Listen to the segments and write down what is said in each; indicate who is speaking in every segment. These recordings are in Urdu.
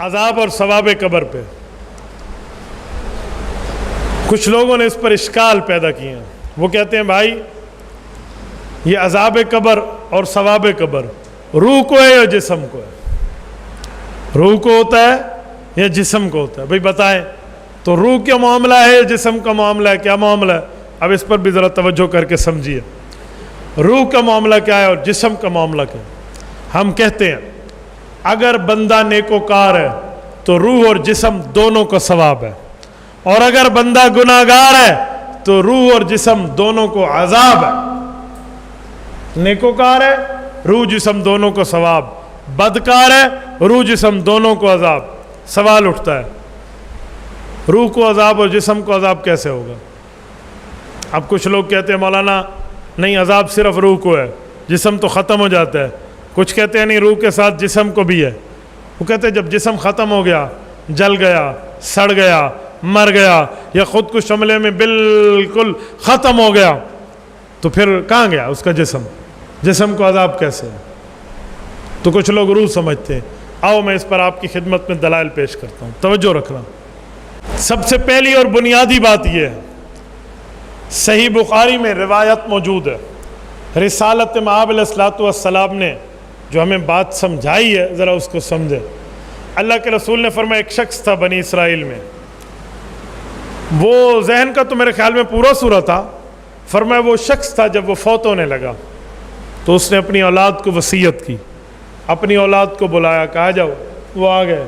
Speaker 1: عذاب اور ثواب قبر پہ کچھ لوگوں نے اس پر اشکال پیدا کیے ہیں. وہ کہتے ہیں بھائی یہ عذاب قبر اور ثواب قبر روح کو ہے یا جسم کو ہے؟ روح کو ہوتا ہے یا جسم کو ہوتا ہے؟ بھائی بتائیں تو روح کا معاملہ ہے یا جسم کا معاملہ ہے؟ کیا معاملہ ہے؟ اب اس پر بھی ذرا توجہ کر کے سمجھیے. روح کا معاملہ کیا ہے اور جسم کا معاملہ کیا ہے؟ ہم کہتے ہیں اگر بندہ نیکوکار ہے تو روح اور جسم دونوں کو ثواب ہے، اور اگر بندہ گناہگار ہے تو روح اور جسم دونوں کو عذاب ہے. نیکوکار ہے روح جسم دونوں کو ثواب، بدکار ہے روح جسم دونوں کو عذاب. سوال اٹھتا ہے روح کو عذاب اور جسم کو عذاب کیسے ہوگا؟ اب کچھ لوگ کہتے ہیں مولانا نہیں عذاب صرف روح کو ہے، جسم تو ختم ہو جاتا ہے. کچھ کہتے ہیں نہیں روح کے ساتھ جسم کو بھی ہے. وہ کہتے ہیں جب جسم ختم ہو گیا، جل گیا، سڑ گیا، مر گیا یا خود کش حملے میں بالکل ختم ہو گیا تو پھر کہاں گیا اس کا جسم کو عذاب کیسے ہے؟ تو کچھ لوگ روح سمجھتے ہیں. آؤ میں اس پر آپ کی خدمت میں دلائل پیش کرتا ہوں، توجہ رکھنا. سب سے پہلی اور بنیادی بات یہ ہے، صحیح بخاری میں روایت موجود ہے، رسالت مآب علیہ الصلوۃ والسلام نے جو ہمیں بات سمجھائی ہے ذرا اس کو سمجھے. اللہ کے رسول نے فرمایا ایک شخص تھا بنی اسرائیل میں، وہ ذہن کا تو میرے خیال میں پورا سورہ تھا. فرمایا وہ شخص تھا جب وہ فوت ہونے لگا تو اس نے اپنی اولاد کو وصیت کی، اپنی اولاد کو بلایا، کہا جاؤ. وہ آ گئے،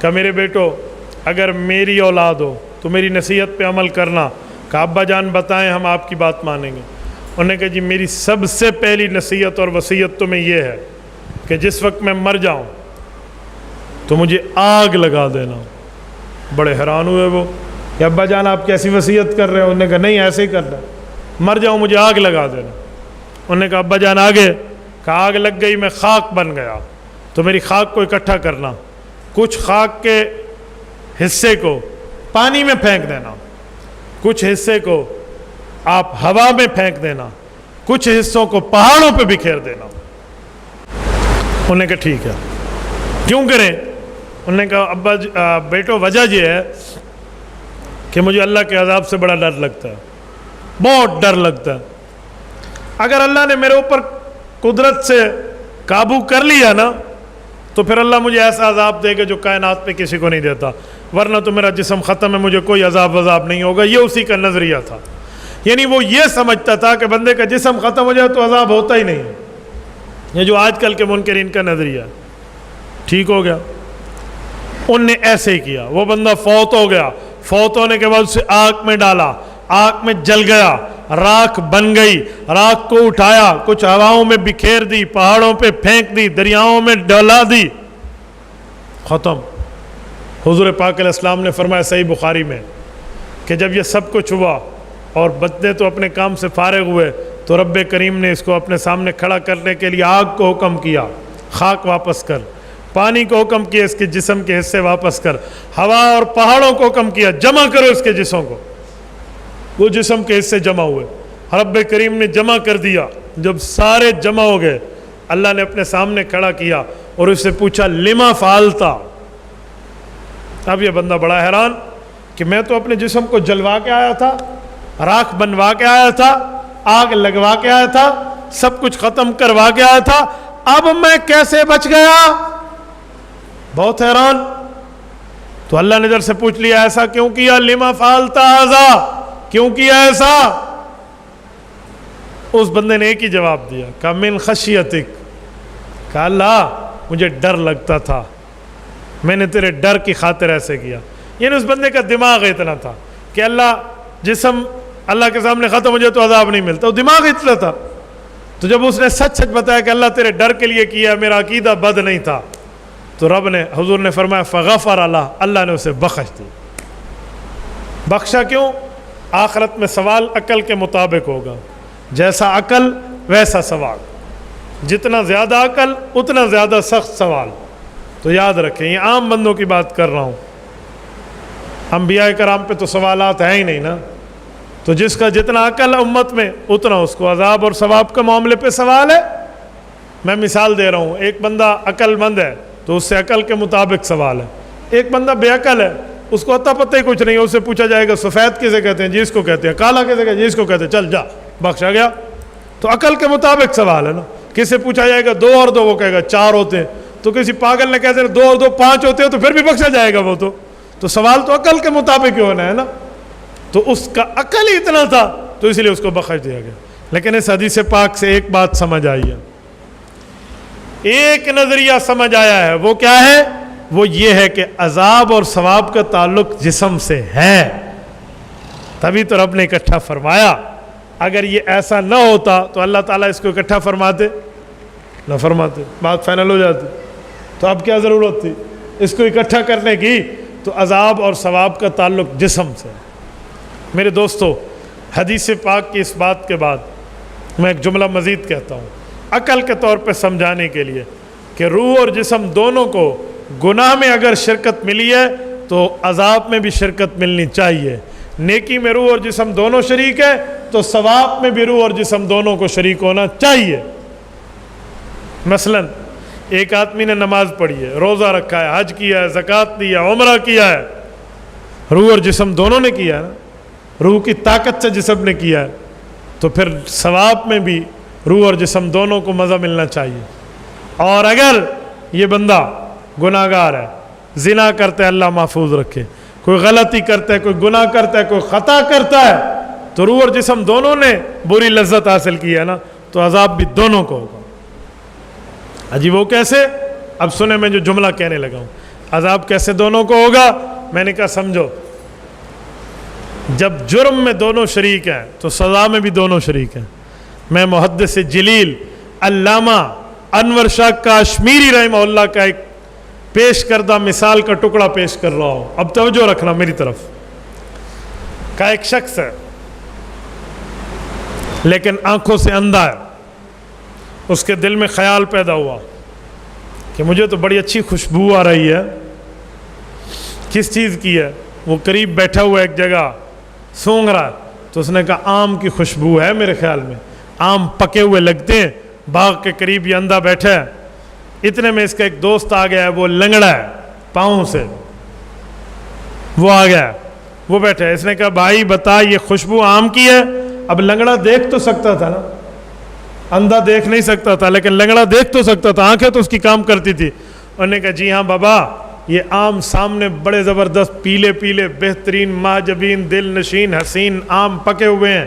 Speaker 1: کہا میرے بیٹو اگر میری اولاد ہو تو میری نصیحت پہ عمل کرنا. کہا ابا جان بتائیں ہم آپ کی بات مانیں گے. انہوں نے کہا جی میری سب سے پہلی نصیحت اور وصیت تمہیں یہ ہے کہ جس وقت میں مر جاؤں تو مجھے آگ لگا دینا. بڑے حیران ہوئے وہ کہ ابا جان آپ کیسی وصیت کر رہے ہیں؟ انہوں نے کہا نہیں ایسے ہی کر رہا ہے، مر جاؤں مجھے آگ لگا دینا. انہوں نے کہا ابا جان آگے؟ کہا آگ لگ گئی میں خاک بن گیا تو میری خاک کو اکٹھا کرنا، کچھ خاک کے حصے کو پانی میں پھینک دینا، کچھ حصے کو آپ ہوا میں پھینک دینا، کچھ حصوں کو پہاڑوں پہ بکھیر دینا. انہوں نے کہا ٹھیک ہے. کیوں کریں؟ انہوں نے کہا ابا بیٹو وجہ یہ ہے کہ مجھے اللہ کے عذاب سے بڑا ڈر لگتا ہے، بہت ڈر لگتا ہے. اگر اللہ نے میرے اوپر قدرت سے قابو کر لیا نا تو پھر اللہ مجھے ایسا عذاب دے گا جو کائنات میں کسی کو نہیں دیتا، ورنہ تو میرا جسم ختم ہے، مجھے کوئی عذاب نہیں ہوگا. یہ اسی کا نظریہ تھا. یعنی وہ یہ سمجھتا تھا کہ بندے کا جسم ختم ہو جائے تو عذاب ہوتا ہی نہیں. یہ جو آج کل کے منکرین کا نظریہ. ٹھیک ہو گیا، ان نے ایسے ہی کیا. وہ بندہ فوت ہو گیا، فوت ہونے کے بعد اسے آگ میں ڈالا، آگ میں جل گیا، راکھ بن گئی. راکھ کو اٹھایا، کچھ ہواؤں میں بکھیر دی، پہاڑوں پہ پھینک دی، دریاؤں میں ڈلا دی، ختم. حضور پاک علیہ السلام نے فرمایا صحیح بخاری میں کہ جب یہ سب کچھ ہوا اور بندے تو اپنے کام سے فارغ ہوئے تو رب کریم نے اس کو اپنے سامنے کھڑا کرنے کے لیے آگ کو حکم کیا خاک واپس کر، پانی کو حکم کیا اس کے جسم کے حصے واپس کر، ہوا اور پہاڑوں کو حکم کیا جمع کرو اس کے جسم کو. وہ جسم کے حصے جمع ہوئے، رب کریم نے جمع کر دیا. جب سارے جمع ہو گئے اللہ نے اپنے سامنے کھڑا کیا اور اس سے پوچھا لما فعلتا. اب یہ بندہ بڑا حیران کہ میں تو اپنے جسم کو جلوا کے آیا تھا، راکھ بنوا کے آیا تھا، آگ لگوا کے آیا تھا، سب کچھ ختم کروا کے آیا تھا، اب میں کیسے بچ گیا؟ بہت حیران. تو اللہ نے ادھر سے پوچھ لیا ایسا کیوں کیا؟ لما فعلتا ھذا، کیوں کیا ایسا؟ اس بندے نے ایک ہی جواب دیا، کہا من خشیتک، کہا اللہ مجھے ڈر لگتا تھا، میں نے تیرے ڈر کی خاطر ایسے کیا. یعنی اس بندے کا دماغ اتنا تھا کہ اللہ جسم اللہ کے سامنے ختم ہو جائے تو عذاب نہیں ملتا، وہ دماغ اتنا تھا. تو جب اس نے سچ سچ بتایا کہ اللہ تیرے ڈر کے لیے کیا، میرا عقیدہ بد نہیں تھا، تو رب نے حضور نے فرمایا فغفر اللہ نے اسے بخش دی. بخشا کیوں؟ آخرت میں سوال عقل کے مطابق ہوگا، جیسا عقل ویسا سوال، جتنا زیادہ عقل اتنا زیادہ سخت سوال. تو یاد رکھیں یہ عام بندوں کی بات کر رہا ہوں، انبیاء کرام پہ تو سوالات ہیں ہی نہیں نا. تو جس کا جتنا عقل ہے امت میں اتنا اس کو عذاب اور ثواب کے معاملے پہ سوال ہے. میں مثال دے رہا ہوں، ایک بندہ عقل مند ہے تو اس سے عقل کے مطابق سوال ہے. ایک بندہ بے عقل ہے, اس کو عطا پتہ ہی کچھ نہیں ہے, اس سے پوچھا جائے گا سفید کسے کہتے ہیں, جی اس کو کہتے ہیں, کالا کسے کہتے ہیں, جی اس کو کہتے ہیں, چل جا بخشا گیا. تو عقل کے مطابق سوال ہے نا. کسی سے پوچھا جائے گا 2 اور 2, وہ کہے گا 4 ہوتے ہیں. تو کسی پاگل نے کہتے ہیں 2 اور 2 5 ہوتے ہیں, تو پھر بھی بخشا جائے گا وہ. تو سوال تو عقل کے مطابق ہی ہونا ہے نا. تو اس کا عقل ہی اتنا تھا تو اس لیے اس کو بخش دیا گیا. لیکن اس حدیث پاک سے ایک بات سمجھ آئی ہے, ایک نظریہ سمجھ آیا ہے. وہ کیا ہے؟ وہ یہ ہے کہ عذاب اور ثواب کا تعلق جسم سے ہے, تبھی تو رب نے اکٹھا فرمایا. اگر یہ ایسا نہ ہوتا تو اللہ تعالیٰ اس کو اکٹھا فرماتے نہ فرماتے, بات فائنل ہو جاتی. تو اب کیا ضرورت تھی اس کو اکٹھا کرنے کی؟ تو عذاب اور ثواب کا تعلق جسم سے. میرے دوستو, حدیث پاک کی اس بات کے بعد میں ایک جملہ مزید کہتا ہوں عقل کے طور پہ سمجھانے کے لیے, کہ روح اور جسم دونوں کو گناہ میں اگر شرکت ملی ہے تو عذاب میں بھی شرکت ملنی چاہیے. نیکی میں روح اور جسم دونوں شریک ہے تو ثواب میں بھی روح اور جسم دونوں کو شریک ہونا چاہیے. مثلا ایک آدمی نے نماز پڑھی ہے, روزہ رکھا ہے, حج کیا ہے, زکوٰۃ دی ہے, عمرہ کیا ہے, روح اور جسم دونوں نے کیا ہے نا. روح کی طاقت سے جسم نے کیا ہے, تو پھر ثواب میں بھی روح اور جسم دونوں کو مزہ ملنا چاہیے. اور اگر یہ بندہ گناہگار ہے, زنا کرتا ہے, اللہ محفوظ رکھے, کوئی غلطی کرتا ہے, کوئی گناہ کرتا ہے, کوئی خطا کرتا ہے, تو روح اور جسم دونوں نے بری لذت حاصل کی ہے نا, تو عذاب بھی دونوں کو ہوگا. عجیب وہ کیسے؟ اب سنیں میں جو جملہ کہنے لگا ہوں, عذاب کیسے دونوں کو ہوگا. میں نے کہا سمجھو, جب جرم میں دونوں شریک ہیں تو سزا میں بھی دونوں شریک ہیں. میں محدث جلیل علامہ انور شاہ کاشمیری رحمہ اللہ کا ایک پیش کردہ مثال کا ٹکڑا پیش کر رہا ہوں, اب توجہ رکھنا میری طرف. کا ایک شخص ہے لیکن آنکھوں سے اندھا ہے. اس کے دل میں خیال پیدا ہوا کہ مجھے تو بڑی اچھی خوشبو آ رہی ہے. کس چیز کی ہے؟ وہ قریب بیٹھا ہوا ایک جگہ سونگھ رہا ہے, تو اس نے کہا آم کی خوشبو ہے میرے خیال میں, آم پکے ہوئے لگتے ہیں, باغ کے قریب یہ اندھا بیٹھا ہے. اتنے میں اس کا ایک دوست آ گیا ہے, وہ لنگڑا ہے پاؤں سے, وہ آ گیا, وہ بیٹھا ہے. اس نے کہا بھائی بتا یہ خوشبو آم کی ہے؟ اب لنگڑا دیکھ تو سکتا تھا نا, اندھا دیکھ نہیں سکتا تھا, لیکن لنگڑا دیکھ تو سکتا تھا, آنکھیں تو اس کی کام کرتی تھی. انہوں نے کہا جی ہاں بابا, یہ آم سامنے بڑے زبردست پیلے پیلے بہترین معجبین دل نشین حسین آم پکے ہوئے ہیں,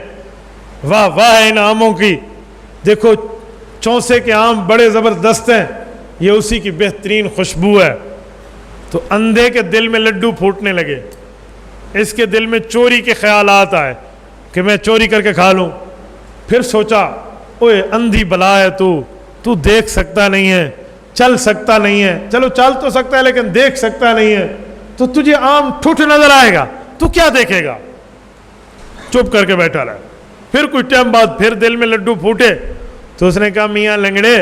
Speaker 1: واہ واہ ہے ان آموں کی, دیکھو چونسے کے آم بڑے زبردست ہیں, یہ اسی کی بہترین خوشبو ہے. تو اندھے کے دل میں لڈو پھوٹنے لگے. اس کے دل میں چوری کے خیالات آئے کہ میں چوری کر کے کھا لوں. پھر سوچا اوے اندھی بلا ہے تو دیکھ سکتا نہیں ہے, چل سکتا نہیں ہے, چلو چل تو سکتا ہے لیکن دیکھ سکتا نہیں ہے, تو تجھے آم ٹھوٹ نظر آئے گا, تو کیا دیکھے گا؟ چپ کر کے بیٹھا رہا. پھر کچھ ٹائم بعد پھر دل میں لڈو پھوٹے, تو اس نے کہا میاں لنگڑے,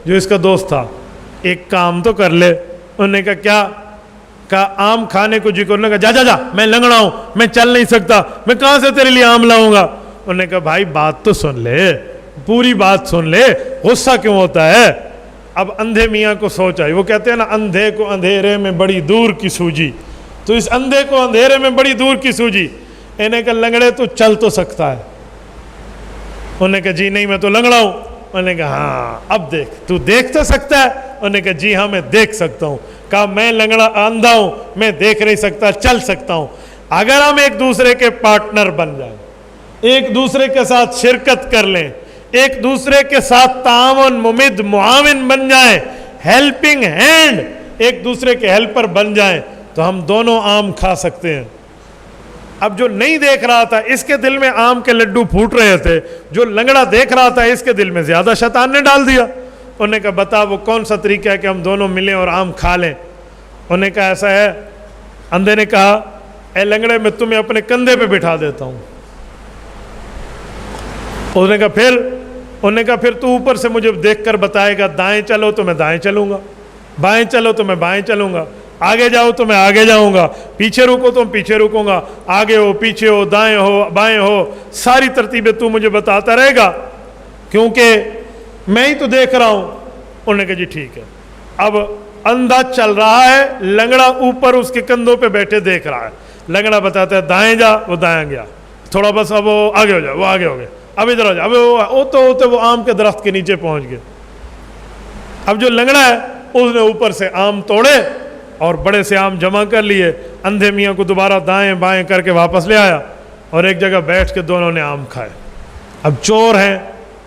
Speaker 1: جو اس کا دوست تھا, ایک کام تو کر لے. انہوں نے کہا کیا؟ کہا آم کھانے کو جی کو. انہوں نے کہا جا میں لنگڑا ہوں, میں چل نہیں سکتا, میں کہاں سے تیرے لیے آم لاؤں گا. انہوں نے کہا بھائی بات تو سن لے, پوری بات سن لے, غصہ کیوں ہوتا ہے؟ اب اندھے میاں کو سوچ آئی. وہ کہتے ہیں نا اندھے کو اندھیرے میں بڑی دور کی سوجی, تو اس اندھے کو اندھیرے میں بڑی دور کی سوجی. انہیں کہا لنگڑے تو چل تو سکتا ہے؟ انہوں نے کہا جی نہیں میں تو لنگڑا ہوں. انہوں نے کہا ہاں اب دیکھ, تو دیکھ تو سکتا ہے؟ انہوں نے کہا جی ہاں میں دیکھ سکتا ہوں. کہا میں لنگڑا اندھا ہوں, میں دیکھ نہیں سکتا, چل سکتا ہوں. اگر ہم ایک دوسرے کے پارٹنر بن جائیں, ایک دوسرے کے ساتھ شرکت کر لیں, ایک دوسرے کے ساتھ تعاون ممد معاون بن جائیں, ہیلپنگ ہینڈ, ایک دوسرے کے ہیلپر بن جائیں, تو ہم دونوں آم کھا سکتے ہیں. اب جو نہیں دیکھ رہا تھا اس کے دل میں آم کے لڈو پھوٹ رہے تھے, جو لنگڑا دیکھ رہا تھا اس کے دل میں زیادہ شیطان نے ڈال دیا. انہوں نے کہا بتا وہ کون سا طریقہ ہے کہ ہم دونوں ملیں اور آم کھا لیں. انہوں نے کہا ایسا ہے. اندھے نے کہا اے لنگڑے میں تمہیں اپنے کندھے پہ بٹھا دیتا ہوں. انہوں نے کہا پھر تو اوپر سے مجھے دیکھ کر بتائے گا, دائیں چلو تو میں دائیں چلوں گا, بائیں چلو تو میں بائیں چلوں گا, آگے جاؤ تو میں آگے جاؤں گا, پیچھے رکو تو میں پیچھے رکوں گا, آگے ہو پیچھے ہو دائیں ہو بائیں ہو, ساری ترتیبیں تو مجھے بتاتا رہے گا, کیونکہ میں ہی تو دیکھ رہا ہوں. انہوں نے کہا جی ٹھیک ہے. اب اندھا چل رہا ہے, لنگڑا اوپر اس کے کندھوں پہ بیٹھے دیکھ رہا ہے. لنگڑا بتاتا ہے دائیں جا, وہ دائیں گیا, تھوڑا بس اب وہ آگے ہو جائے, وہ آگے ہو گئے, اب ادھر ہو جائے, اب وہ ہوتے وہ آم کے درخت کے نیچے پہنچ گئے. اب جو لنگڑا ہے اس نے اوپر سے آم توڑے اور بڑے سے آم جمع کر لیے, اندھے میاں کو دوبارہ دائیں بائیں کر کے واپس لے آیا اور ایک جگہ بیٹھ کے دونوں نے آم کھائے. اب چور ہیں,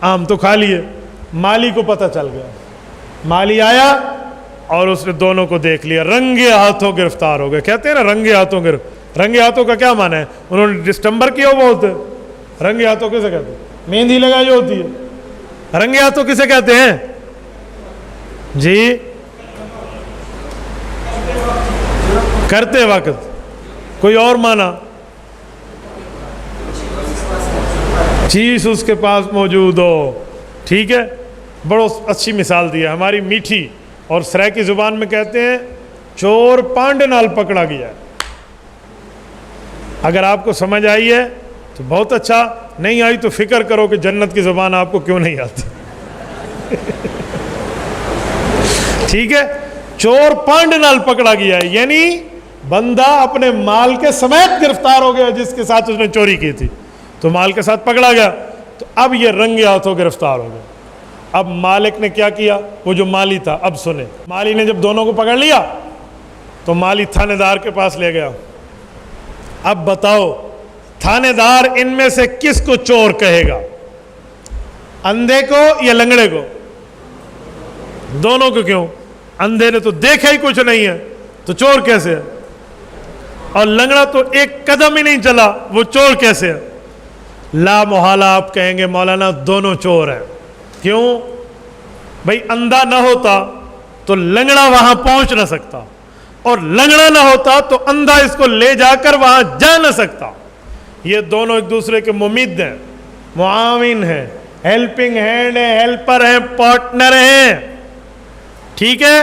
Speaker 1: آم تو کھا لیے, مالی کو پتہ چل گیا. مالی آیا اور اس نے دونوں کو دیکھ لیا, رنگے ہاتھوں گرفتار ہو گئے. کہتے ہیں نا رنگے ہاتھوں رنگے ہاتھوں کا کیا معنی ہے؟ انہوں نے ڈسٹمبر کیا وہ بولتے ہیں. رنگے ہاتھوں کسے کہتے ہیں؟ مہندی لگائی جو ہوتی ہے. رنگے ہاتھوں کسے کہتے ہیں جی؟ کرتے وقت. کوئی اور معنی؟ چیز اس کے پاس موجود ہو. ٹھیک ہے, بڑو اچھی مثال دی ہے. ہماری میٹھی اور سرائکی زبان میں کہتے ہیں چور پانڈے نال پکڑا گیا. اگر آپ کو سمجھ آئی ہے تو بہت اچھا, نہیں آئی تو فکر کرو کہ جنت کی زبان آپ کو کیوں نہیں آتی. ٹھیک ہے, چور پانڈے نال پکڑا گیا ہے, یعنی بندہ اپنے مال کے سمیت گرفتار ہو گیا جس کے ساتھ اس نے چوری کی تھی, تو مال کے ساتھ پکڑا گیا. تو اب یہ رنگے ہاتھوں گرفتار ہو گیا. اب مالک نے کیا کیا, وہ جو مالی تھا, اب سنیں, مالی نے جب دونوں کو پکڑ لیا تو مالی تھانے دار کے پاس لے گیا. اب بتاؤ تھانے دار ان میں سے کس کو چور کہے گا, اندھے کو یا لنگڑے کو؟ دونوں کو. کیوں؟ اندھے نے تو دیکھا ہی کچھ نہیں ہے تو چور کیسے ہے, اور لنگڑا تو ایک قدم ہی نہیں چلا, وہ چور کیسے ہے؟ لا محالہ آپ کہیں گے مولانا دونوں چور ہیں. کیوں بھئی؟ اندھا نہ ہوتا تو لنگڑا وہاں پہنچ نہ سکتا, اور لنگڑا نہ ہوتا تو اندھا اس کو لے جا کر وہاں جا نہ سکتا. یہ دونوں ایک دوسرے کے ممید ہیں, معاون ہیں, ہیلپنگ ہینڈ ہیں, ہیلپر ہیں, پارٹنر ہیں. ٹھیک ہے,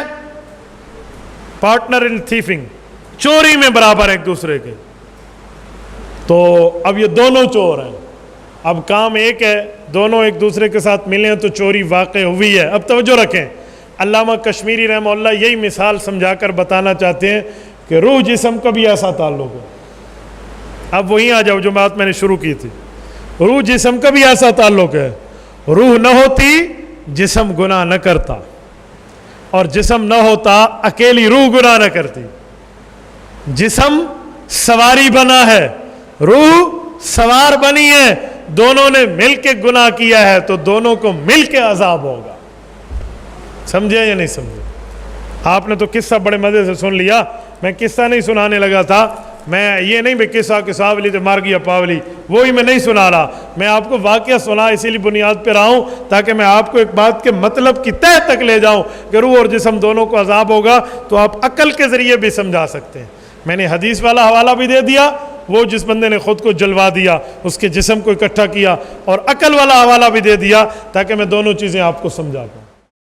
Speaker 1: پارٹنر ان تھیفنگ, چوری میں برابر ایک دوسرے کے. تو اب یہ دونوں چور ہیں. اب کام ایک ہے, دونوں ایک دوسرے کے ساتھ ملے ہیں تو چوری واقع ہوئی ہے. اب توجہ رکھیں, علامہ کشمیری رحمہ اللہ یہی مثال سمجھا کر بتانا چاہتے ہیں کہ روح جسم کا بھی ایسا تعلق ہے. اب وہیں آ جاؤ جو بات میں نے شروع کی تھی. روح جسم کا بھی ایسا تعلق ہے. روح نہ ہوتی جسم گناہ نہ کرتا, اور جسم نہ ہوتا اکیلی روح گناہ نہ کرتی. جسم سواری بنا ہے, روح سوار بنی ہے, دونوں نے مل کے گناہ کیا ہے تو دونوں کو مل کے عذاب ہوگا. سمجھے یا نہیں سمجھے؟ آپ نے تو قصہ بڑے مزے سے سن لیا. میں قصہ نہیں سنانے لگا تھا, میں یہ نہیں بھی قصہ ولی تو مار گیا پاولی, وہی میں نہیں سنا رہا. میں آپ کو واقعہ سنا, اسی لیے بنیاد پہ رہا ہوں تاکہ میں آپ کو ایک بات کے مطلب کی تہ تک لے جاؤں کہ روح اور جسم دونوں کو عذاب ہوگا, تو آپ عقل کے ذریعے بھی سمجھا سکتے ہیں. میں نے حدیث والا حوالہ بھی دے دیا, وہ جس بندے نے خود کو جلوا دیا, اس کے جسم کو اکٹھا کیا, اور عقل والا حوالہ بھی دے دیا تاکہ میں دونوں چیزیں آپ کو سمجھا پاؤں.